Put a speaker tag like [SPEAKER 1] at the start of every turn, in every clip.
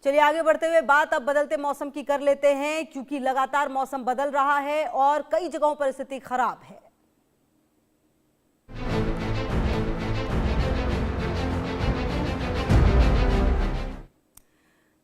[SPEAKER 1] चलिए आगे बढ़ते हुए बात अब बदलते मौसम की कर लेते हैं, क्योंकि लगातार मौसम बदल रहा है और कई जगहों पर स्थिति खराब है।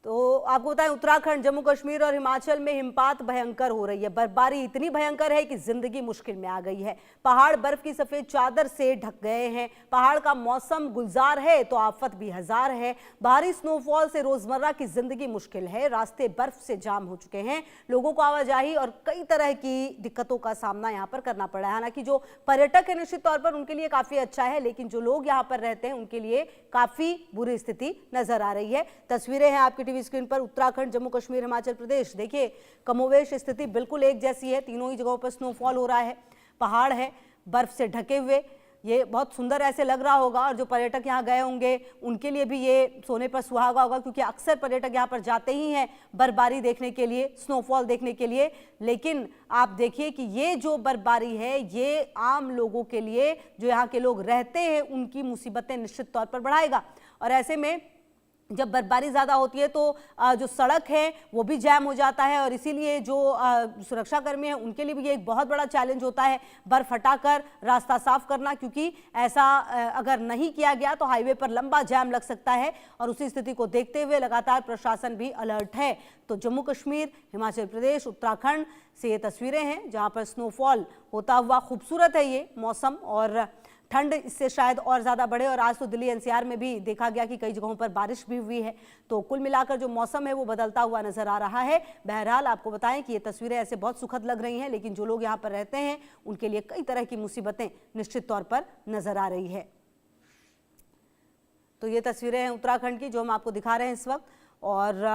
[SPEAKER 1] तो आपको बताएं, उत्तराखंड, जम्मू कश्मीर और हिमाचल में हिमपात भयंकर हो रही है। बर्फबारी इतनी भयंकर है कि जिंदगी मुश्किल में आ गई है। पहाड़ बर्फ की सफेद चादर से ढक गए हैं। पहाड़ का मौसम गुलजार है तो आफत भी हजार है। भारी स्नोफॉल से रोजमर्रा की जिंदगी मुश्किल है। रास्ते बर्फ से जाम हो चुके हैं। लोगों को आवाजाही और कई तरह की दिक्कतों का सामना यहाँ पर करना पड़ा है। हालांकि जो पर्यटक है निश्चित तौर पर उनके लिए काफी अच्छा है, लेकिन जो लोग यहाँ पर रहते हैं उनके लिए काफी बुरी स्थिति नजर आ रही है। तस्वीरें हैं आपकी टीवी स्क्रीन पर। उत्तराखंड, जम्मू कश्मीर, हिमाचल प्रदेश, देखिए कमोवेश स्थिति बिल्कुल एक जैसी है। तीनों ही जगहों पर स्नोफॉल हो रहा है। पहाड़ है बर्फ से ढके हुए, ये बहुत सुंदर ऐसे लग रहा होगा और जो पर्यटक यहाँ गए होंगे उनके लिए भी ये सोने पर सुहागा होगा, क्योंकि अक्सर पर्यटक यहाँ पर जाते ही हैं बर्फबारी देखने के लिए, स्नोफॉल देखने के लिए। लेकिन आप देखिए कि ये जो बर्फबारी है ये आम लोगों के लिए, जो यहाँ के लोग रहते हैं, उनकी मुसीबतें निश्चित तौर पर बढ़ाएगा। और ऐसे में जब बर्फबारी ज़्यादा होती है तो जो सड़क है वो भी जैम हो जाता है और इसीलिए जो सुरक्षाकर्मी हैं उनके लिए भी ये एक बहुत बड़ा चैलेंज होता है बर्फ हटाकर रास्ता साफ करना, क्योंकि ऐसा अगर नहीं किया गया तो हाईवे पर लंबा जैम लग सकता है। और उसी स्थिति को देखते हुए लगातार प्रशासन भी अलर्ट है। तो जम्मू कश्मीर, हिमाचल प्रदेश, उत्तराखंड से ये तस्वीरें हैं जहाँ पर स्नोफॉल होता हुआ। खूबसूरत है ये मौसम और ठंड इससे शायद और ज़्यादा बढ़े। और आज तो दिल्ली एनसीआर में भी देखा गया कि कई जगहों पर बारिश भी हुई है। तो कुल मिलाकर जो मौसम है वो बदलता हुआ नजर आ रहा है। बहरहाल आपको बताएं कि ये तस्वीरें ऐसे बहुत सुखद लग रही हैं, लेकिन जो लोग यहाँ पर रहते हैं उनके लिए कई तरह की मुसीबतें निश्चित तौर पर नजर आ रही है। तो ये तस्वीरें हैं उत्तराखंड की जो हम आपको दिखा रहे हैं इस वक्त। और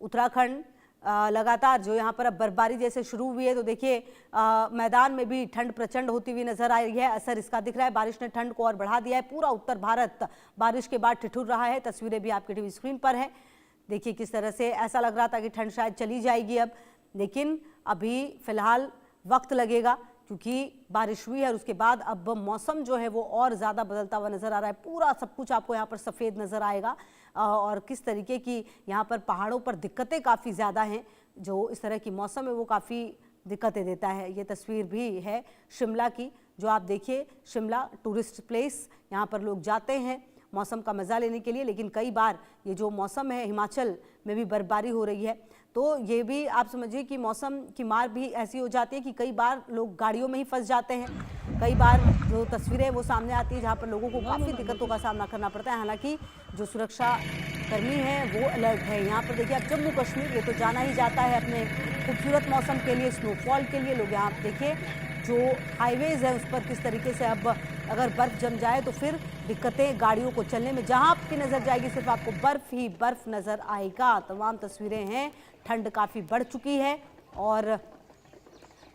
[SPEAKER 1] उत्तराखंड लगातार जो यहाँ पर अब बर्फबारी जैसे शुरू हुई है तो देखिए मैदान में भी ठंड प्रचंड होती हुई नजर आ रही है। असर इसका दिख रहा है। बारिश ने ठंड को और बढ़ा दिया है। पूरा उत्तर भारत बारिश के बाद ठिठुर रहा है। तस्वीरें भी आपके टीवी स्क्रीन पर हैं। देखिए किस तरह से ऐसा लग रहा था कि ठंड शायद चली जाएगी अब, लेकिन अभी फिलहाल वक्त लगेगा, क्योंकि बारिश हुई है और उसके बाद अब मौसम जो है वो और ज़्यादा बदलता हुआ नज़र आ रहा है। पूरा सब कुछ आपको यहाँ पर सफ़ेद नज़र आएगा और किस तरीके की यहाँ पर पहाड़ों पर दिक्कतें काफ़ी ज़्यादा हैं। जो इस तरह की मौसम है वो काफ़ी दिक्कतें देता है। ये तस्वीर भी है शिमला की, जो आप देखिए शिमला टूरिस्ट प्लेस, यहाँ पर लोग जाते हैं मौसम का मज़ा लेने के लिए। लेकिन कई बार ये जो मौसम है, हिमाचल में भी बर्फबारी हो रही है, तो ये भी आप समझिए कि मौसम की मार भी ऐसी हो जाती है कि कई बार लोग गाड़ियों में ही फंस जाते हैं। कई बार जो तस्वीरें वो सामने आती है जहाँ पर लोगों को काफ़ी दिक्कतों का सामना करना पड़ता है। हालांकि जो सुरक्षा कर्मी हैं वो अलर्ट है। यहाँ पर देखिए अब जम्मू कश्मीर, ये तो जाना ही जाता है अपने खूबसूरत मौसम के लिए, स्नोफॉल के लिए। लोग यहाँ देखिए जो हाईवेज़ है उस पर किस तरीके से अब अगर बर्फ़ जम जाए तो फिर दिक्कतें गाड़ियों को चलने में। जहाँ आपकी नज़र जाएगी सिर्फ आपको बर्फ़ ही बर्फ़ नज़र आएगा। तमाम तस्वीरें हैं। ठंड काफ़ी बढ़ चुकी है और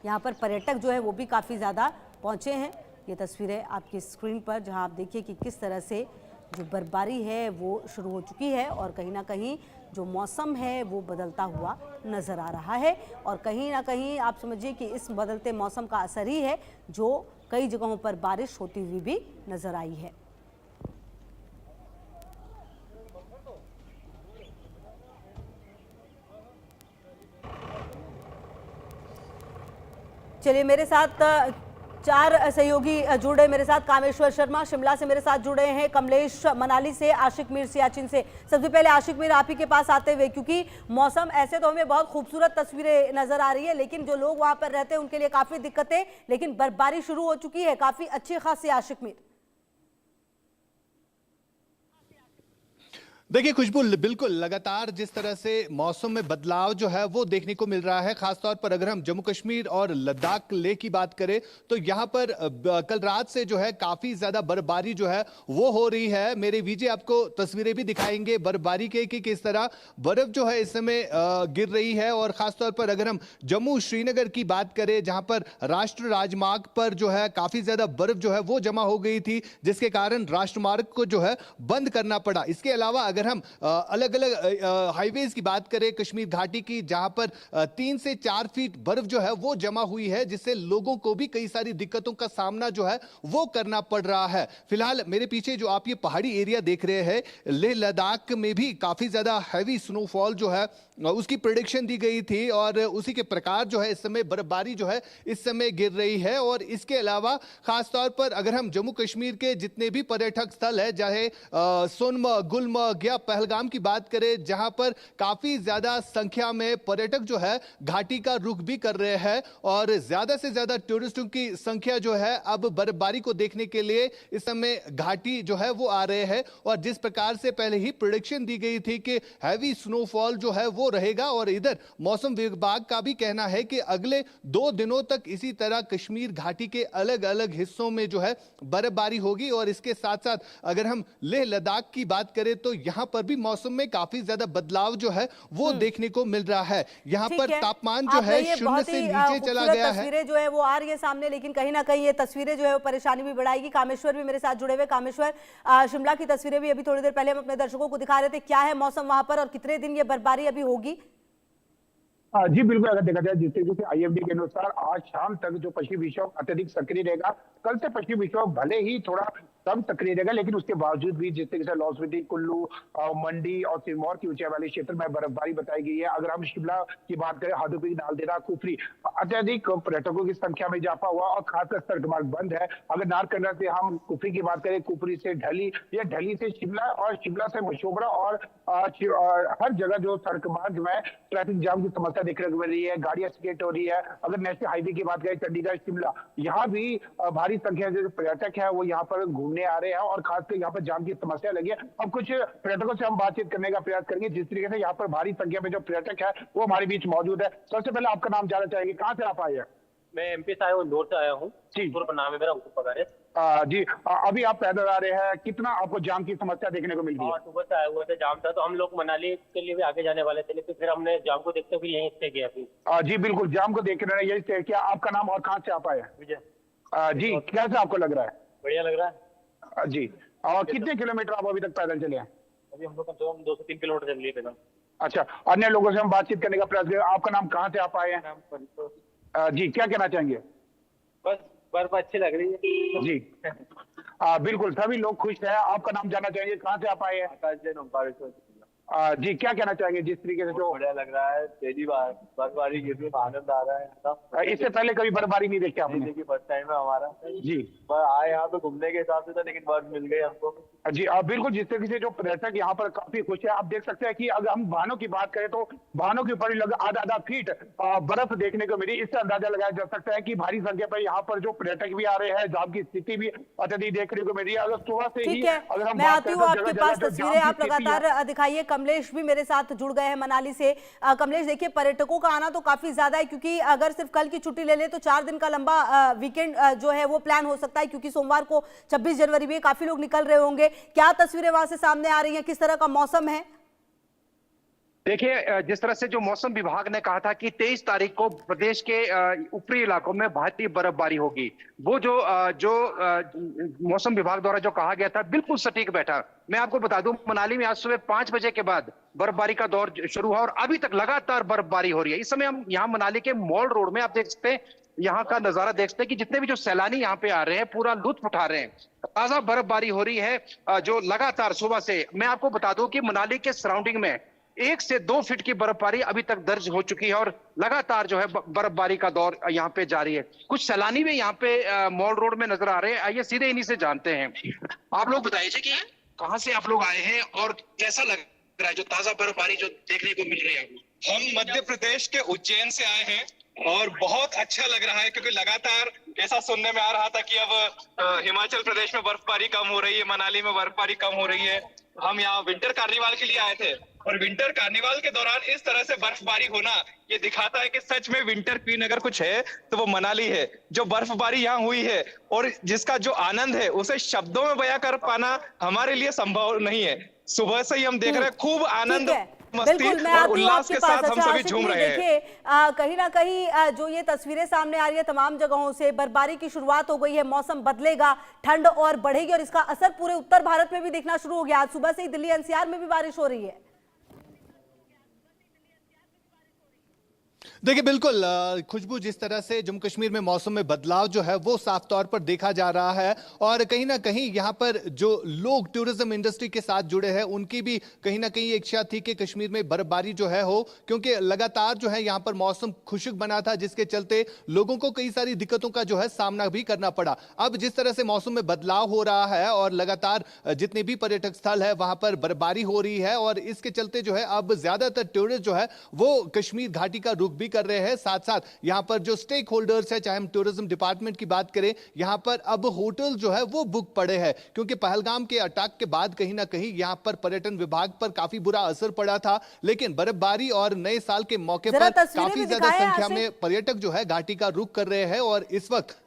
[SPEAKER 1] यहाँ पर पर्यटक जो है वो भी काफ़ी ज़्यादा पहुँचे हैं। ये तस्वीरें आपकी स्क्रीन पर, जहाँ आप देखिए कि किस तरह से जो बर्फबारी है वो शुरू हो चुकी है और कहीं ना कहीं जो मौसम है वो बदलता हुआ नज़र आ रहा है। और कहीं ना कहीं आप समझिए कि इस बदलते मौसम का असर ही है जो कई जगहों पर बारिश होती हुई भी नज़र आई है। चलिए मेरे साथ चार सहयोगी जुड़े मेरे साथ। कामेश्वर शर्मा शिमला से मेरे साथ जुड़े हैं, कमलेश मनाली से, आशिक मीर सियाचिन से। सबसे पहले आशिक मीर आप ही के पास आते हुए, क्योंकि मौसम ऐसे तो हमें बहुत खूबसूरत तस्वीरें नजर आ रही है, लेकिन जो लोग वहां पर रहते हैं उनके लिए काफी दिक्कतें, लेकिन बर्फबारी शुरू हो चुकी है काफी अच्छी खासी। आशिक मीर
[SPEAKER 2] देखिए खुशबू, बिल्कुल लगातार जिस तरह से मौसम में बदलाव जो है वो देखने को मिल रहा है, खासतौर पर अगर हम जम्मू कश्मीर और लद्दाख लेह की बात करें तो यहाँ पर कल रात से जो है काफी ज्यादा बर्फबारी जो है वो हो रही है। मेरे वीजे आपको तस्वीरें भी दिखाएंगे बर्फबारी के कि किस तरह बर्फ जो है इस समय गिर रही है। और खासतौर पर अगर हम जम्मू श्रीनगर की बात करें, जहां पर राष्ट्रीय राजमार्ग पर जो है काफी ज्यादा बर्फ जो है वो जमा हो गई थी, जिसके कारण राष्ट्रमार्ग को जो है बंद करना पड़ा। इसके अलावा अगर हम अलग अलग हाईवेज की बात करें कश्मीर घाटी की, जहां पर 3 से 4 फीट बर्फ जो है वो जमा हुई है, जिससे लोगों को भी कई सारी दिक्कतों का सामना जो है वो करना पड़ रहा है। फिलहाल मेरे पीछे जो आप ये पहाड़ी एरिया देख रहे हैं, लेह लद्दाख में भी काफी ज्यादा हैवी स्नोफॉल जो है उसकी प्रेडिक्शन दी गई थी और उसी के प्रकार जो है इस समय बर्फबारी जो है इस समय गिर रही है। और इसके अलावा खासतौर पर अगर हम जम्मू कश्मीर के जितने भी पर्यटक स्थल है, चाहे सोनमर्ग, गुलमर्ग या पहलगाम की बात करें, जहां पर काफी ज्यादा संख्या में पर्यटक जो है घाटी का रुख भी कर रहे हैं और ज्यादा से ज्यादा टूरिस्टों की संख्या जो है अब बर्फबारी को देखने के लिए इस समय घाटी जो है वो आ रहे हैं। और जिस प्रकार से पहले ही प्रेडिक्शन दी गई थी कि हैवी स्नोफॉल जो है वो रहेगा, और इधर मौसम विभाग का भी कहना है कि अगले 2 दिनों तक इसी तरह कश्मीर घाटी के अलग अलग हिस्सों में जो है बर्फबारी होगी। और इसके साथ साथ अगर हम लेह लद्दाख की बात करें तो यहां पर भी मौसम में काफी ज्यादा बदलाव जो है वो देखने को मिल रहा है। यहां पर तापमान जो है 0 से नीचे चला गया है।
[SPEAKER 1] तस्वीरें जो है वो आ रही है सामने, लेकिन कहीं ना कहीं ये तस्वीरें जो है वो परेशानी भी बढ़ाएगी। कामेश्वर भी मेरे साथ जुड़े हुए। कामेश्वर, शिमला की तस्वीरें भी अभी थोड़ी देर पहले हम अपने दर्शकों को दिखा रहे थे, क्या है मौसम वहां पर और कितने दिन ये बर्फबारी अभी होगी?
[SPEAKER 3] जी बिल्कुल, अगर देखा जाए जिस तरीके से आईएमडी के अनुसार आज शाम तक जो पश्चिमी विक्षोभ अत्यधिक सक्रिय रहेगा। कल से पश्चिमी विक्षोभ भले ही थोड़ा कम सक्रिय रहेगा, लेकिन उसके बावजूद भी जिस तरीके से लाहौल स्पीति, कुल्लू, मंडी और सिरमौर की ऊंचाई वाले क्षेत्र में बर्फबारी बताई गई है। अगर हम शिमला की बात करें, हादोपी, नालदेहरा, कुफरी, अत्यधिक पर्यटकों की संख्या में इजाफा हुआ और खासकर सड़क मार्ग बंद है। अगर नारकंडा से हम कुफरी की बात करें, कुफरी से ढली या ढली से शिमला और शिमला से मशोबरा और हर जगह जो सड़क मार्ग में ट्रैफिक जाम की समस्या देखने को मिल रही है, गाड़ियां स्केट हो रही है। अगर नेशनल हाईवे की बात करें, चंडीगढ़ शिमला, यहाँ भी भारी संख्या में जो पर्यटक है वो यहाँ पर घूमने आ रहे हैं और खासकर यहाँ पर जाम की समस्या लगी है। अब कुछ पर्यटकों से हम बातचीत करने का प्रयास करेंगे, जिस तरीके से यहाँ पर भारी संख्या में जो पर्यटक है वो हमारे बीच मौजूद है। सबसे पहले आपका नाम जानना चाहेंगे, कहाँ से आप आए हैं?
[SPEAKER 4] मैं एमपी से आया हूँ, इंदौर से आया हूँ।
[SPEAKER 3] जी,
[SPEAKER 4] नाम है मेरा अंकुर पगारे।
[SPEAKER 3] जी, अभी आप पैदल आ रहे हैं, कितना आपको जाम की समस्या देखने को मिल रही है?
[SPEAKER 4] सुबह से आए हुए थे, जाम था, तो हम लोग मनाली के लिए भी आगे जाने वाले थे, लेकिन फिर हमने जाम को देखते हुए यहीं स्टे किया।
[SPEAKER 3] जी बिल्कुल, जाम को देख रहे हैं, यही स्टे किया। आपका नाम और कहाँ से आप आए हैं?
[SPEAKER 4] विजय।
[SPEAKER 3] जी, कैसा आपको लग रहा है?
[SPEAKER 4] बढ़िया लग रहा है
[SPEAKER 3] जी। और कितने किलोमीटर आप अभी तक पैदल चले हैं?
[SPEAKER 4] अभी हम लोग कम से कम 2 से 3 किलोमीटर चल लिए पैदल।
[SPEAKER 3] अच्छा, अन्य लोगों से हम बातचीत करने का प्रयास करें। आपका नाम, कहाँ से आप आए हैं? जी, क्या कहना चाहेंगे?
[SPEAKER 4] बस बर्फ अच्छी लग रही है
[SPEAKER 3] जी। बिल्कुल, सभी लोग खुश हैं। आपका नाम जानना चाहेंगे, कहाँ से आप आए हैं?
[SPEAKER 4] आकाश जैन, ओंकारेश्वर।
[SPEAKER 3] जी, क्या कहना चाहेंगे जिस तरीके से जो
[SPEAKER 4] बढ़िया लग रहा है, पहली बार बर्फबारी गिर रही है, आनंद आ रहा है।
[SPEAKER 3] इससे पहले कभी बर्फबारी नहीं देखी आपने?
[SPEAKER 4] देखिए, फर्स्ट टाइम है हमारा।
[SPEAKER 3] जी,
[SPEAKER 4] पर आए यहाँ तो घूमने के हिसाब से था, लेकिन बर्फ मिल गई हमको।
[SPEAKER 3] जी, बिल्कुल, जिस तरीके से जो पर्यटक यहाँ पर काफी खुश है। आप देख सकते हैं कि अगर हम वाहनों की बात करें तो वाहनों के ऊपर लगभग आधा फीट बर्फ देखने को मिली। इससे अंदाजा लगाया जा सकता है कि भारी संख्या पर यहाँ पर जो पर्यटक भी आ रहे हैं, जाम की स्थिति भी अत्यधिक देखने को मिल रही है। अगर सुबह से ही अगर हम
[SPEAKER 1] मैं आती हूँ आपके पास, तस्वीरें आप लगातार दिखाइए। कमलेश भी मेरे साथ जुड़ गए हैं मनाली से। कमलेश, देखिए, पर्यटकों का आना तो काफी ज्यादा है, क्योंकि अगर सिर्फ कल की छुट्टी ले ले तो 4 दिन का लंबा वीकेंड जो है वो प्लान हो सकता है, क्योंकि सोमवार को 26 जनवरी भी काफी लोग निकल रहे होंगे। क्या तस्वीरें वहां से सामने आ रही हैं, किस तरह का मौसम है?
[SPEAKER 5] देखिए, जिस तरह से जो मौसम विभाग ने कहा था कि 23 तारीख को प्रदेश के ऊपरी इलाकों में भारी बर्फबारी होगी, वो जो मौसम विभाग द्वारा जो कहा गया था बिल्कुल सटीक बैठा। मैं आपको बता दूं, मनाली में आज सुबह 5 बजे के बाद बर्फबारी का दौर शुरू हुआ और अभी तक लगातार बर्फबारी हो रही है। इस समय हम यहाँ मनाली के मॉल रोड में, आप देख सकते हैं, यहाँ का नजारा देख सकते हैं कि जितने भी जो सैलानी यहाँ पे आ रहे हैं पूरा लुत्फ उठा रहे हैं। ताजा बर्फबारी हो रही है जो लगातार सुबह से। मैं आपको बता दूं कि मनाली के सराउंडिंग में 1 से 2 फीट की बर्फबारी अभी तक दर्ज हो चुकी है और लगातार जो है बर्फबारी का दौर यहाँ पे जारी है। कुछ सैलानी भी यहाँ पे मॉल रोड में नजर आ रहे हैं। आइए सीधे इन्हीं से जानते हैं। आप लोग बताइए कि कहाँ से आप लोग आए हैं और कैसा लग रहा है जो ताजा बर्फबारी जो देखने को मिल रही है?
[SPEAKER 6] हम मध्य प्रदेश के उज्जैन से आए हैं और बहुत अच्छा लग रहा है, क्योंकि लगातार ऐसा सुनने में आ रहा था कि अब हिमाचल प्रदेश में बर्फबारी कम हो रही है, मनाली में बर्फबारी कम हो रही है। हम यहाँ विंटर कार्निवाल के लिए आए थे और विंटर कार्निवाल के दौरान इस तरह से बर्फबारी होना ये दिखाता है कि सच में विंटर क्वीन अगर कुछ है तो वो मनाली है। जो बर्फबारी यहाँ हुई है और जिसका जो आनंद है उसे शब्दों में बयां कर पाना हमारे लिए संभव नहीं है। सुबह से ही हम देख रहे हैं, खूब आनंद
[SPEAKER 1] बिल्कुल, मैं
[SPEAKER 6] और
[SPEAKER 1] आती हूँ
[SPEAKER 6] उल्लास
[SPEAKER 1] आपके
[SPEAKER 6] के
[SPEAKER 1] पास।
[SPEAKER 6] साथ हम
[SPEAKER 1] अच्छा
[SPEAKER 6] सभी
[SPEAKER 1] आशिक
[SPEAKER 6] झूम
[SPEAKER 1] भाई,
[SPEAKER 6] रहे हैं।
[SPEAKER 1] देखिए कहीं ना कहीं जो ये तस्वीरें सामने आ रही है तमाम जगहों से, बर्फबारी की शुरुआत हो गई है, मौसम बदलेगा, ठंड और बढ़ेगी और इसका असर पूरे उत्तर भारत में भी दिखना शुरू हो गया। आज सुबह से ही दिल्ली एनसीआर में भी बारिश हो रही है।
[SPEAKER 2] देखिए बिल्कुल खुशबू, जिस तरह से जम्मू कश्मीर में मौसम में बदलाव जो है वो साफ तौर पर देखा जा रहा है और कहीं ना कहीं यहाँ पर जो लोग टूरिज्म इंडस्ट्री के साथ जुड़े हैं उनकी भी कहीं ना कहीं इच्छा थी कि कश्मीर में बर्फबारी जो है हो, क्योंकि लगातार जो है यहाँ पर मौसम खुशक बना था जिसके चलते लोगों को कई सारी दिक्कतों का जो है सामना भी करना पड़ा। अब जिस तरह से मौसम में बदलाव हो रहा है और लगातार जितने भी पर्यटक स्थल है वहां पर बर्फबारी हो रही है और इसके चलते जो है अब ज्यादातर टूरिस्ट जो है वो कश्मीर घाटी का रुख भी कर रहे हैं। साथ साथ यहां पर जो स्टेक होल्डर्स है, चाहे हम टूरिज्म डिपार्टमेंट की बात करें, यहां पर अब होटल जो है वो बुक पड़े हैं, क्योंकि पहलगाम के अटैक के बाद कहीं ना कहीं यहां पर पर्यटन विभाग पर काफी बुरा असर पड़ा था। लेकिन बर्फबारी और नए साल के मौके पर काफी ज्यादा संख्या में पर्यटक जो है घाटी का रुख कर रहे हैं और इस वक्त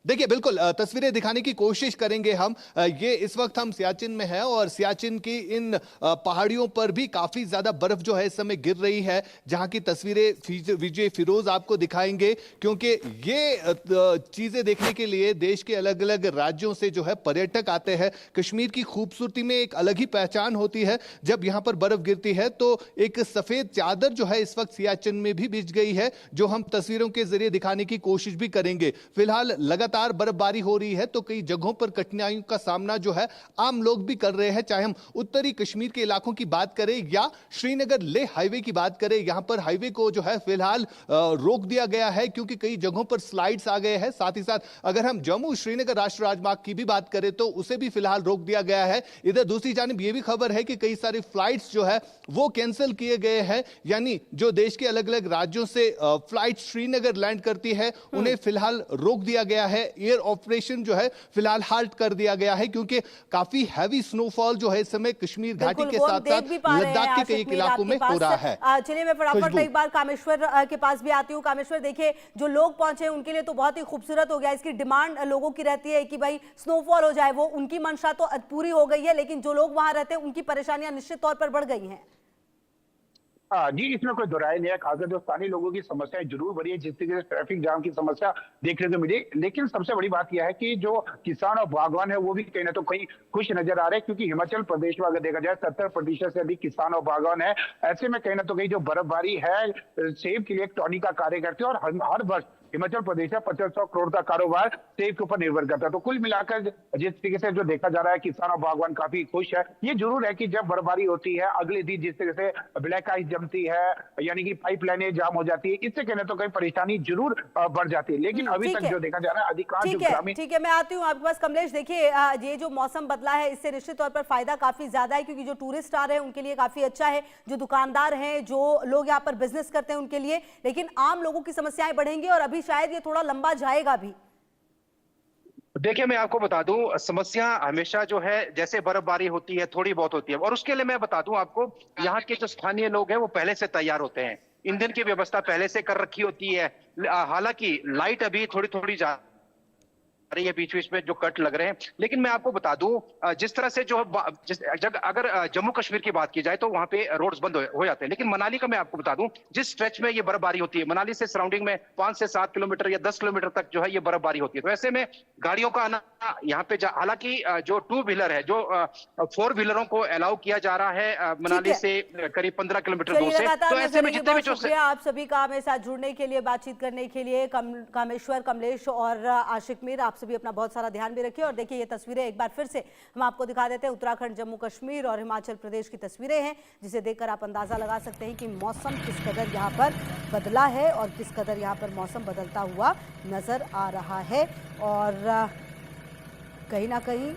[SPEAKER 2] देखिए बिल्कुल तस्वीरें दिखाने की कोशिश करेंगे हम। ये इस वक्त हम सियाचिन में हैं और सियाचिन की इन पहाड़ियों पर भी काफी ज्यादा बर्फ जो है इस समय गिर रही है, जहां की तस्वीरें विजय फिरोज आपको दिखाएंगे, क्योंकि ये चीजें देखने के लिए देश के अलग अलग राज्यों से जो है पर्यटक आते हैं। कश्मीर की खूबसूरती में एक अलग ही पहचान होती है। जब यहां पर बर्फ गिरती है तो एक सफेद चादर जो है इस वक्त सियाचिन में भी बिछ गई है, जो हम तस्वीरों के जरिए दिखाने की कोशिश भी करेंगे। फिलहाल लगातार बर्फबारी हो रही है तो कई जगहों पर कठिनाइयों का सामना जो है आम लोग भी कर रहे हैं, चाहे हम उत्तरी कश्मीर के इलाकों की बात करें या श्रीनगर लेह हाईवे की बात करें। यहां पर हाईवे को जो है फिलहाल रोक दिया गया है क्योंकि कई जगहों पर स्लाइड्स आ गए हैं। साथ ही साथ अगर हम जम्मू श्रीनगर राष्ट्रीय राजमार्ग की भी बात करें तो उसे भी फिलहाल रोक दिया गया है। इधर दूसरी जानिब यह भी खबर है कि कई सारी फ्लाइट्स जो है वो कैंसिल किए गए हैं, यानी जो देश के अलग अलग राज्यों से फ्लाइट श्रीनगर लैंड करती है उन्हें फिलहाल रोक दिया गया है। एयर ऑपरेशन जो है फिलहाल हाल्ट कर दिया गया है क्योंकि काफी हैवी स्नोफॉल जो है इस समय कश्मीर घाटी के साथ साथ लद्दाख के कई इलाकों में हो रहा है।
[SPEAKER 1] चलिए मैं फटाफट एक बार कामेश्वर के पास भी आती हूँ। कामेश्वर, देखिए जो लोग पहुंचे उनके लिए तो बहुत ही खूबसूरत हो गया। इसकी डिमांड लोगों की रहती है कि भाई स्नोफॉल हो जाए, वो उनकी मंशा तो पूरी हो गई है, लेकिन जो लोग वहां रहते हैं उनकी परेशानियां निश्चित तौर पर बढ़ गई हैं।
[SPEAKER 3] जी, इसमें कोई दोराय नहीं है। खासकर जो स्थानीय लोगों की समस्याएं जरूर बढ़ी है, जिस तरीके से ट्रैफिक जाम की समस्या देखने को मिली, लेकिन सबसे बड़ी बात यह है कि जो किसान और बागवान है वो भी कहीं ना तो कहीं खुश नजर आ रहे हैं, क्योंकि हिमाचल प्रदेश में अगर देखा जाए 70% से अधिक किसान और बागवान है। ऐसे में कहीं ना तो कहीं जो बर्फबारी है सेब के लिए एक टॉनिक का कार्य करती है और हर वर्ष हिमाचल प्रदेश में 2500 करोड़ का कारोबार सेब के ऊपर निर्भर करता है। तो कुल मिलाकर जिस तरीके से जो देखा जा रहा है किसान और बागवान काफी खुश है। ये जरूर है कि जब बर्फबारी होती है अगले दिन जिस तरह से ब्लैक आइस जमती है, यानी कि पाइपलाइनें जाम हो जाती है, इससे कहने तो कहीं परेशानी जरूर बढ़ जाती है। लेकिन अभी तक जो देखा जा रहा है अधिकांश ग्रामीण।
[SPEAKER 1] ठीक है, मैं आती हूँ आपके पास। कमलेश, देखिए ये जो मौसम बदला है इससे निश्चित तौर पर फायदा काफी ज्यादा है, क्योंकि जो टूरिस्ट आ रहे हैं उनके लिए काफी अच्छा है, जो दुकानदार हैं, जो लोग यहाँ पर बिजनेस करते हैं उनके लिए, लेकिन आम लोगों की समस्याएं बढ़ेंगी और अभी शायद ये थोड़ा लंबा जाएगा भी।
[SPEAKER 5] देखिए मैं आपको बता दूं, समस्या हमेशा जो है जैसे बर्फबारी होती है थोड़ी बहुत होती है, और उसके लिए मैं बता दूं आपको, यहाँ के जो स्थानीय लोग हैं वो पहले से तैयार होते हैं, ईंधन की व्यवस्था पहले से कर रखी होती है। हालांकि लाइट अभी थोड़ी थोड़ी जा रही है, बीच बीच में जो कट लग रहे हैं, लेकिन मैं आपको बता दूं जिस तरह से जो अगर जम्मू कश्मीर की बात की जाए तो वहां पे रोड्स बंद हो जाते हैं, लेकिन मनाली का मैं आपको बता दूं जिस स्ट्रेच में ये बर्फबारी होती है, मनाली से सराउंडिंग में 5 से 7 किलोमीटर या 10 किलोमीटर तक जो है ये बर्फबारी होती है। तो ऐसे में गाड़ियों का आना यहाँ पे हालांकि जो 2 व्हीलर है, जो 4 व्हीलरों को अलाउ किया जा रहा है मनाली से करीब 15 किलोमीटर दूर से। तो ऐसे में जितने भी जो
[SPEAKER 1] आप सभी का हमें साथ जुड़ने के लिए, बातचीत करने के लिए, कामेश्वर, कमलेश और आशिक मीर, आप सभी अपना बहुत सारा ध्यान भी रखिए। और देखिए ये तस्वीरें एक बार फिर से हम आपको दिखा देते हैं, उत्तराखंड, जम्मू कश्मीर और हिमाचल प्रदेश की तस्वीरें हैं, जिसे देखकर आप अंदाजा लगा सकते हैं कि मौसम किस कदर यहाँ पर बदला है और किस कदर यहाँ पर मौसम बदलता हुआ नजर आ रहा है। और कहीं ना कहीं